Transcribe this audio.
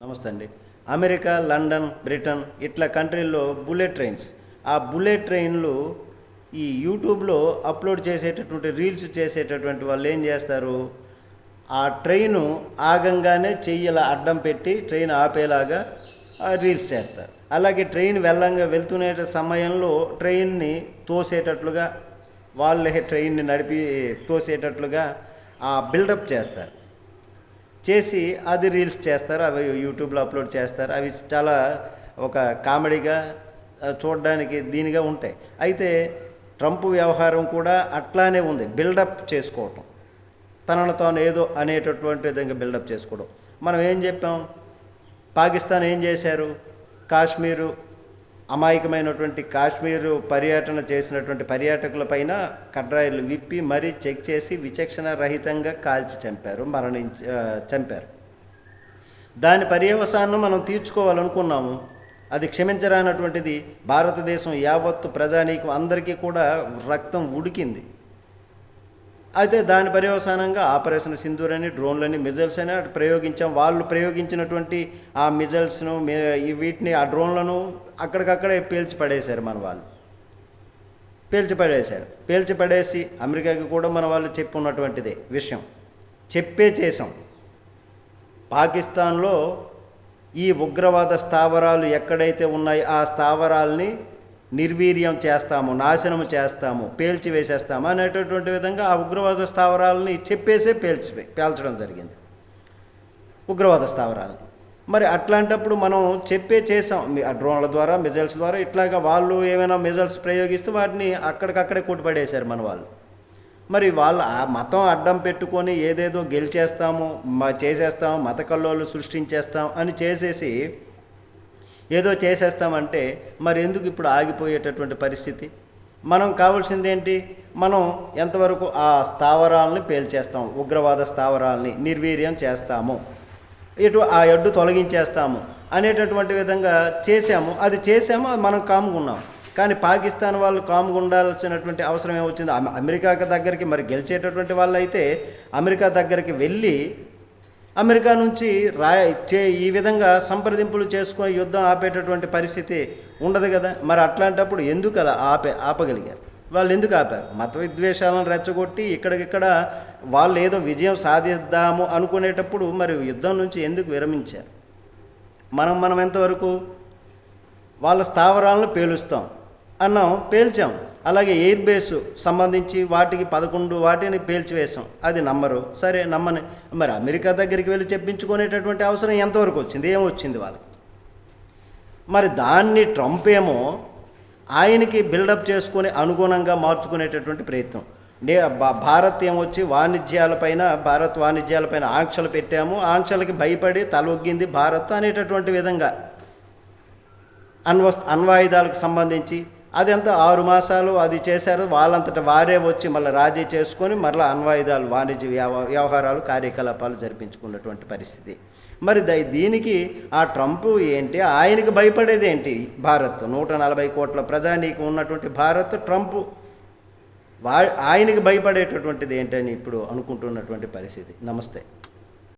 నమస్తే అండి. America, London, Britain ఇట్లా కంట్రీల్లో బుల్లెట్ ట్రైన్స్, ఆ బుల్లెట్ ట్రైన్లు ఈ యూట్యూబ్లో అప్లోడ్ చేసేటటువంటి రీల్స్ చేసేటటువంటి వాళ్ళు ఏం చేస్తారు, ఆ ట్రైను ఆగంగానే చెయ్యల అడ్డం పెట్టి ట్రైన్ ఆపేలాగా రీల్స్ చేస్తారు. అలాగే ట్రైన్ వెళ్తునే సమయంలో ట్రైన్ని తోసేటట్లుగా, వాళ్ళే ట్రైన్ని నడిపి తోసేటట్లుగా ఆ బిల్డప్ చేస్తారు. చేసి అది రీల్స్ చేస్తారు, అవి యూట్యూబ్లో అప్లోడ్ చేస్తారు. అవి చాలా ఒక కామెడీగా చూడడానికి దీనిగా ఉంటాయి. అయితే ట్రంప్ వ్యవహారం కూడా అట్లానే ఉంది, బిల్డప్ చేసుకోవటం, తనను తాను ఏదో అనేటటువంటి విధంగా బిల్డప్ చేసుకోవడం. మనం ఏం చెప్పాం, పాకిస్తాన్ ఏం చేశారు, కాశ్మీరు అమాయకమైనటువంటి కాశ్మీరు పర్యటన చేసినటువంటి పర్యాటకులపైన కడ్రాయిలు విప్పి మరీ చెక్ చేసి విచక్షణ రహితంగా కాల్చి చంపారు. దాని పర్యవసానం మనం తీర్చుకోవాలనుకున్నాము. అది క్షమించరానటువంటిది. భారతదేశం యావత్తు ప్రజానీకం అందరికీ కూడా రక్తం ఉడికింది. అయితే దాని పర్యవసానంగా ఆపరేషన్ సింధూర్ అని, డ్రోన్లని, మిజైల్స్ అని అటు ప్రయోగించాం. వాళ్ళు ప్రయోగించినటువంటి ఆ మిజైల్స్ను, వీటిని, ఆ డ్రోన్లను అక్కడికక్కడే పేల్చి మన వాళ్ళు పేల్చిపడేసి అమెరికాకి కూడా మన వాళ్ళు చెప్పున్నటువంటిదే విషయం చేసాం. పాకిస్తాన్లో ఈ ఉగ్రవాద స్థావరాలు ఎక్కడైతే ఉన్నాయో ఆ స్థావరాల్ని నిర్వీర్యం చేస్తాము, నాశనం చేస్తాము, పేల్చివేసేస్తాము అనేటటువంటి విధంగా ఆ ఉగ్రవాద స్థావరాలని పేల్చడం జరిగింది, ఉగ్రవాద స్థావరాలని. మరి అట్లాంటప్పుడు మనం చేసాం, ఆ డ్రోన్ల ద్వారా, మిజైల్స్ ద్వారా. ఇట్లాగా వాళ్ళు ఏమైనా మిజైల్స్ ప్రయోగిస్తే వాటిని అక్కడికక్కడే కొట్టిపడేశారు మన వాళ్ళు. మరి వాళ్ళు ఆ మతం అడ్డం పెట్టుకొని ఏదేదో గెలిచేస్తాము, చేసేస్తాము, మత కల్లోలు సృష్టించేస్తాం అని చేసేసి ఏదో చేసేస్తామంటే మరి ఎందుకు ఇప్పుడు ఆగిపోయేటటువంటి పరిస్థితి? మనం కావాల్సింది ఏంటి, మనం ఎంతవరకు ఆ స్థావరాలని పేల్చేస్తాం, ఉగ్రవాద స్థావరాలని నిర్వీర్యం చేస్తాము, ఆ అడ్డు తొలగించేస్తాము అనేటటువంటి విధంగా చేసాము. అది మనం కామ్గా ఉన్నాం. కానీ పాకిస్తాన్ వాళ్ళు కామ్గా ఉండాల్సినటువంటి అవసరం ఏమొచ్చింది? అమెరికా దగ్గరికి మరి గెలిచేటటువంటి వాళ్ళు అయితే అమెరికా దగ్గరికి వెళ్ళి అమెరికా నుంచి ఈ విధంగా సంప్రదింపులు చేసుకొని యుద్ధం ఆపేటటువంటి పరిస్థితి ఉండదు కదా. మరి అట్లాంటప్పుడు ఎందుకు అలా ఆపగలిగారు? వాళ్ళు ఎందుకు ఆపారు? మత విద్వేషాలను రెచ్చగొట్టి ఇక్కడికిక్కడ వాళ్ళు ఏదో విజయం సాధిద్దాము అనుకునేటప్పుడు మరి యుద్ధం నుంచి ఎందుకు విరమించారు? మనం ఎంతవరకు వాళ్ళ స్థావరాలను పేల్చాం. అలాగే ఎయిర్ బేసు సంబంధించి వాటికి 11 వాటిని పేల్చివేసాం. అది నమ్మరు, సరే నమ్మని. మరి అమెరికా దగ్గరికి వెళ్ళి చెప్పించుకునేటటువంటి అవసరం ఎంతవరకు వచ్చింది? ఏమొచ్చింది వాళ్ళకి? మరి దాన్ని ట్రంప్ ఏమో ఆయనకి బిల్డప్ చేసుకొని అనుగుణంగా మార్చుకునేటటువంటి ప్రయత్నం. భారత్ ఏమొచ్చి భారత్ వాణిజ్యాలపైన ఆంక్షలు పెట్టాము, ఆంక్షలకి భయపడి తలొగ్గింది భారత్ అనేటటువంటి విధంగా అణ్వాయుధాలకు సంబంధించి అది ఎంత 6 మాసాలు అది చేశారు. వాళ్ళంతట వారే వచ్చి మళ్ళీ రాజీ చేసుకొని మళ్ళీ అణ్వాయుధాలు, వాణిజ్య వ్యవహారాలు, కార్యకలాపాలు జరిపించుకున్నటువంటి పరిస్థితి. మరి దీనికి ఆ ట్రంప్ ఏంటి, ఆయనకి భయపడేది ఏంటి? భారత్ 140 కోట్ల ప్రజానీకం ఉన్నటువంటి భారత్, ట్రంప్ ఆయనకి భయపడేటటువంటిది ఏంటని ఇప్పుడు అనుకుంటున్నటువంటి పరిస్థితి. నమస్తే.